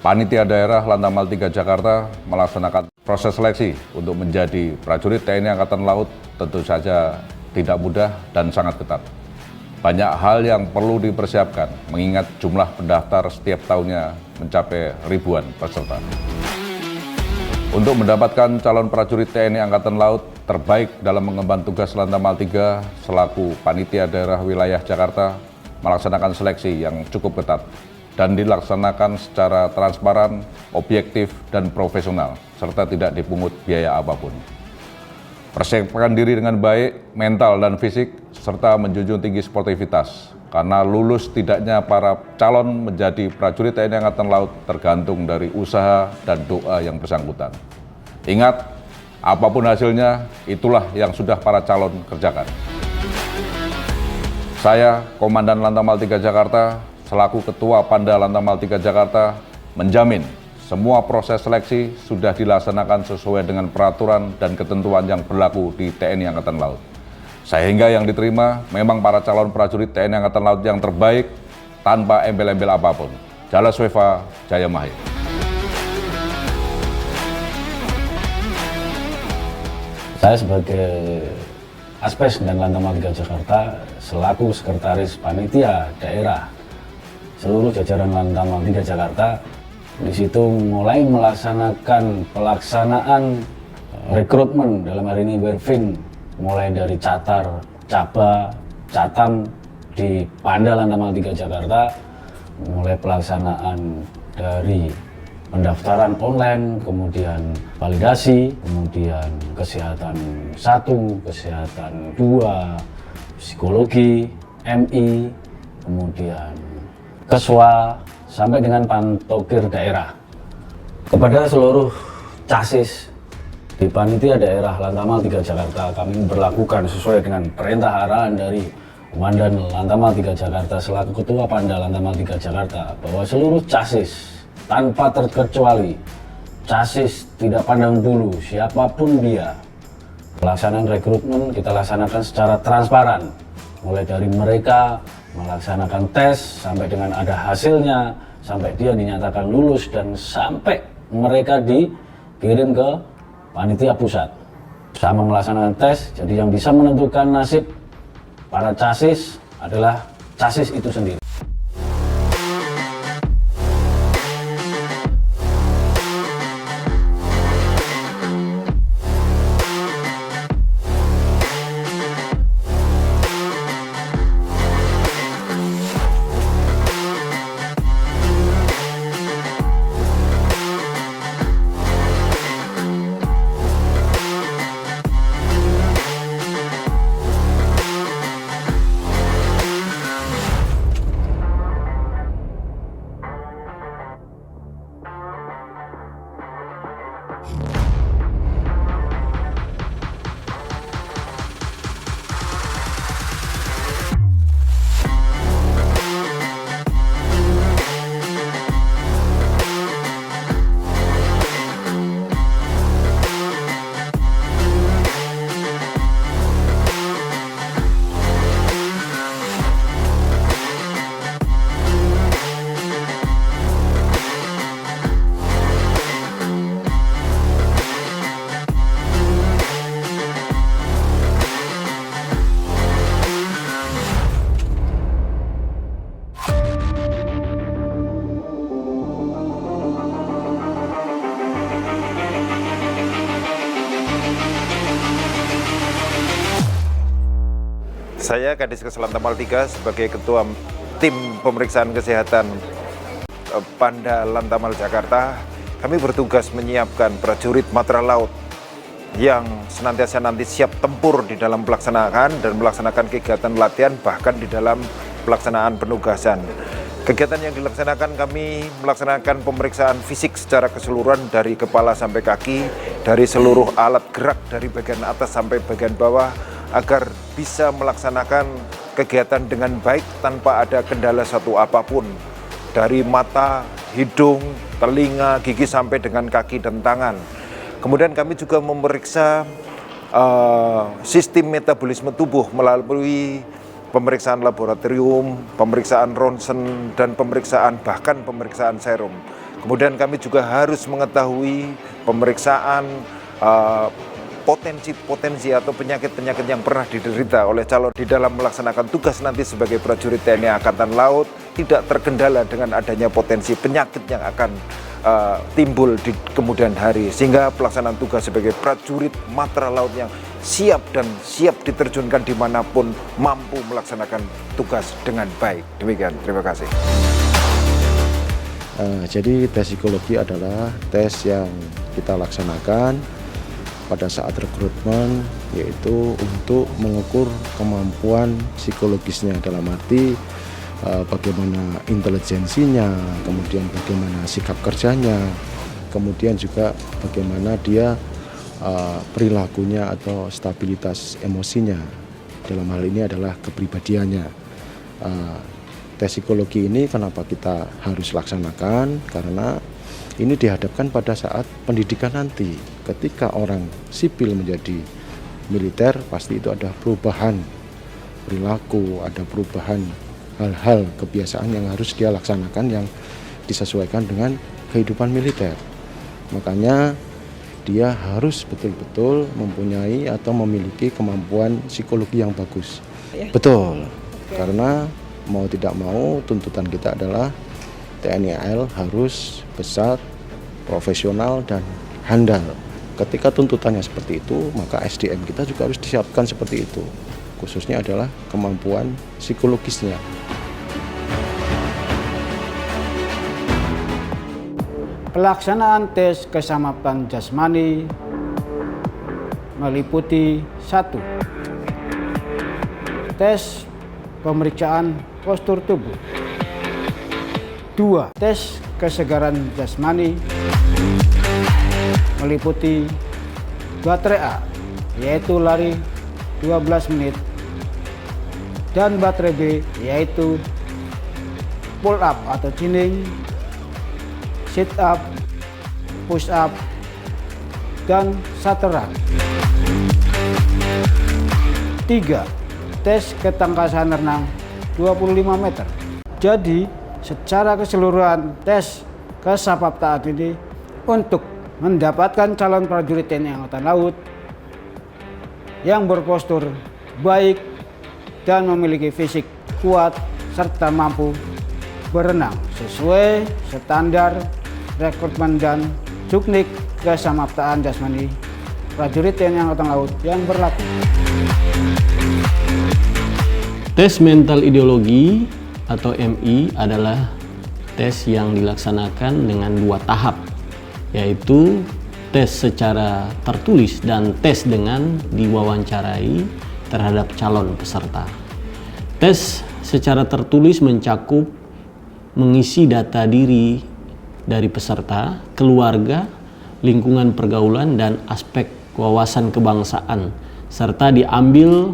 Panitia Daerah Lantamal 3 Jakarta melaksanakan proses seleksi untuk menjadi prajurit TNI Angkatan Laut tentu saja tidak mudah dan sangat ketat. Banyak hal yang perlu dipersiapkan mengingat jumlah pendaftar setiap tahunnya mencapai ribuan peserta. Untuk mendapatkan calon prajurit TNI Angkatan Laut terbaik dalam mengemban tugas Lantamal 3 selaku Panitia Daerah Wilayah Jakarta melaksanakan seleksi yang cukup ketat dan dilaksanakan secara transparan, objektif, dan profesional, serta tidak dipungut biaya apapun. Persiapkan diri dengan baik, mental dan fisik, serta menjunjung tinggi sportivitas, karena lulus tidaknya para calon menjadi prajurit TNI Angkatan Laut tergantung dari usaha dan doa yang bersangkutan. Ingat, apapun hasilnya, itulah yang sudah para calon kerjakan. Saya, Komandan Lantamal 3 Jakarta, selaku Ketua Panda Lantamal 3 Jakarta, menjamin semua proses seleksi sudah dilaksanakan sesuai dengan peraturan dan ketentuan yang berlaku di TNI Angkatan Laut. Sehingga yang diterima memang para calon prajurit TNI Angkatan Laut yang terbaik tanpa embel-embel apapun. Jala Sweva, Jaya Mahir. Saya sebagai Aspes dan Lantamal 3 Jakarta selaku Sekretaris Panitia Daerah seluruh jajaran Lantamal 3 Jakarta di situ mulai melaksanakan pelaksanaan rekrutmen dalam hari ini Wervin mulai dari Catar, Caba, Catam di Panda Lantamal 3 Jakarta, mulai pelaksanaan dari pendaftaran online, kemudian validasi, kemudian kesehatan 1, kesehatan 2, psikologi, MI, kemudian Keswa, sampai dengan pantokir daerah. Kepada seluruh casis di Panitia Daerah Lantamal 3 Jakarta, kami memperlakukan sesuai dengan perintah arahan dari Komandan Lantamal 3 Jakarta selaku Ketua Panda Lantamal 3 Jakarta, bahwa seluruh casis tanpa terkecuali, casis tidak pandang bulu siapapun dia, pelaksanaan rekrutmen kita laksanakan secara transparan, mulai dari mereka melaksanakan tes sampai dengan ada hasilnya, sampai dia dinyatakan lulus dan sampai mereka dikirim ke panitia pusat. Sama melaksanakan tes, jadi yang bisa menentukan nasib para casis adalah casis itu sendiri. Saya Kadiskes Lantamal 3 sebagai Ketua Tim Pemeriksaan Kesehatan Panda Lantamal Jakarta, kami bertugas menyiapkan prajurit Matra Laut yang senantiasa nanti siap tempur di dalam pelaksanaan dan melaksanakan kegiatan latihan bahkan di dalam pelaksanaan penugasan. Kegiatan yang dilaksanakan, kami melaksanakan pemeriksaan fisik secara keseluruhan dari kepala sampai kaki, dari seluruh alat gerak dari bagian atas sampai bagian bawah, agar bisa melaksanakan kegiatan dengan baik tanpa ada kendala satu apapun, dari mata, hidung, telinga, gigi sampai dengan kaki dan tangan. Kemudian kami juga memeriksa sistem metabolisme tubuh melalui pemeriksaan laboratorium, pemeriksaan ronsen, dan bahkan pemeriksaan serum. Kemudian kami juga harus mengetahui pemeriksaan potensi-potensi atau penyakit-penyakit yang pernah diderita oleh calon di dalam melaksanakan tugas nanti sebagai prajurit TNI Angkatan Laut, tidak terkendala dengan adanya potensi penyakit yang akan timbul di kemudian hari, sehingga pelaksanaan tugas sebagai prajurit Matra Laut yang siap diterjunkan dimanapun mampu melaksanakan tugas dengan baik. Demikian, terima kasih. Jadi tes psikologi adalah tes yang kita laksanakan pada saat rekrutmen, yaitu untuk mengukur kemampuan psikologisnya, dalam arti bagaimana intelijensinya, kemudian bagaimana sikap kerjanya, kemudian juga bagaimana dia perilakunya atau stabilitas emosinya, dalam hal ini adalah kepribadiannya. Tes psikologi ini kenapa kita harus laksanakan? Karena ini dihadapkan pada saat pendidikan nanti. Ketika orang sipil menjadi militer, pasti itu ada perubahan perilaku, ada perubahan hal-hal kebiasaan yang harus dia laksanakan yang disesuaikan dengan kehidupan militer. Makanya dia harus betul-betul mempunyai atau memiliki kemampuan psikologi yang bagus. Betul, karena mau tidak mau tuntutan kita adalah TNI AL harus besar, profesional, dan handal. Ketika tuntutannya seperti itu, maka SDM kita juga harus disiapkan seperti itu. Khususnya adalah kemampuan psikologisnya. Pelaksanaan tes keselamatan jasmani meliputi 1. Tes pemeriksaan postur tubuh. 2. Tes kesegaran jasmani meliputi baterai A, yaitu lari 12 menit, dan baterai B, yaitu pull up atau cleaning, sit up, push up, dan shuttle. 3. Tes ketangkasan renang 25 meter. Jadi secara keseluruhan tes kesapaptaan ini untuk mendapatkan calon prajurit TNI Angkatan Laut yang berpostur baik dan memiliki fisik kuat serta mampu berenang sesuai standar rekrutmen dan juknik kesamaptaan jasmani prajurit TNI Angkatan Laut yang berlaku. Tes mental ideologi atau MI adalah tes yang dilaksanakan dengan 2 tahap, yaitu tes secara tertulis dan tes dengan diwawancarai terhadap calon peserta. Tes secara tertulis mencakup mengisi data diri dari peserta, keluarga, lingkungan pergaulan, dan aspek wawasan kebangsaan, serta diambil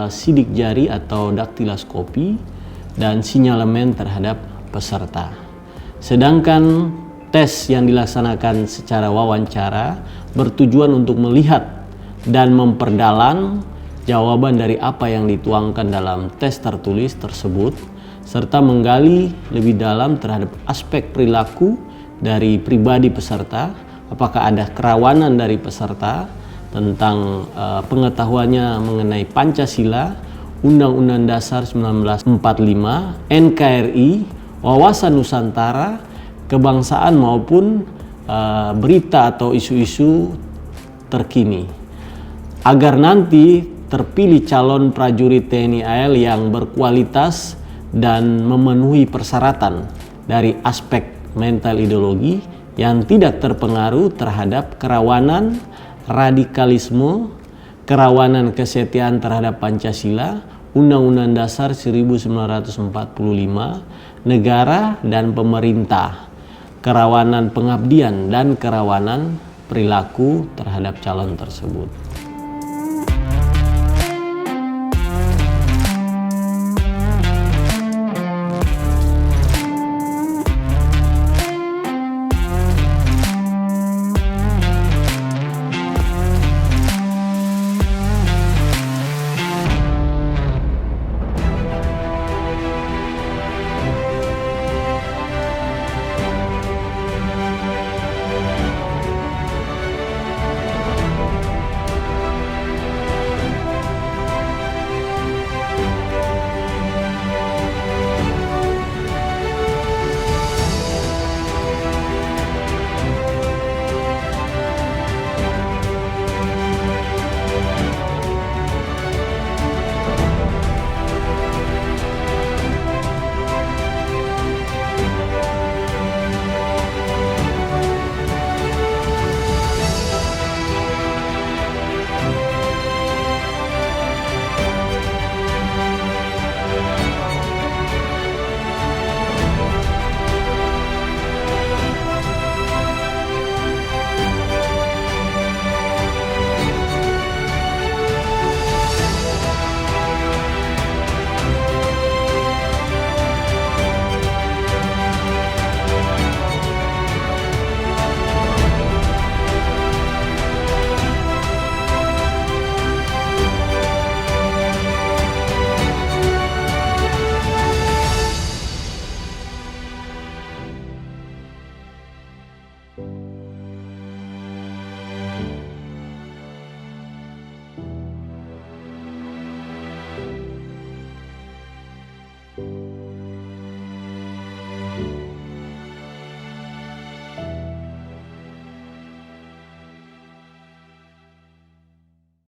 sidik jari atau daktiloskopi dan sinyalemen terhadap peserta. Sedangkan tes yang dilaksanakan secara wawancara bertujuan untuk melihat dan memperdalam jawaban dari apa yang dituangkan dalam tes tertulis tersebut, serta menggali lebih dalam terhadap aspek perilaku dari pribadi peserta, apakah ada kerawanan dari peserta tentang pengetahuannya mengenai Pancasila, Undang-Undang Dasar 1945, NKRI, wawasan Nusantara, kebangsaan maupun berita atau isu-isu terkini. Agar nanti terpilih calon prajurit TNI AL yang berkualitas dan memenuhi persyaratan dari aspek mental ideologi yang tidak terpengaruh terhadap kerawanan radikalisme, kerawanan kesetiaan terhadap Pancasila, Undang-Undang Dasar 1945, negara dan pemerintah, kerawanan pengabdian dan kerawanan perilaku terhadap calon tersebut.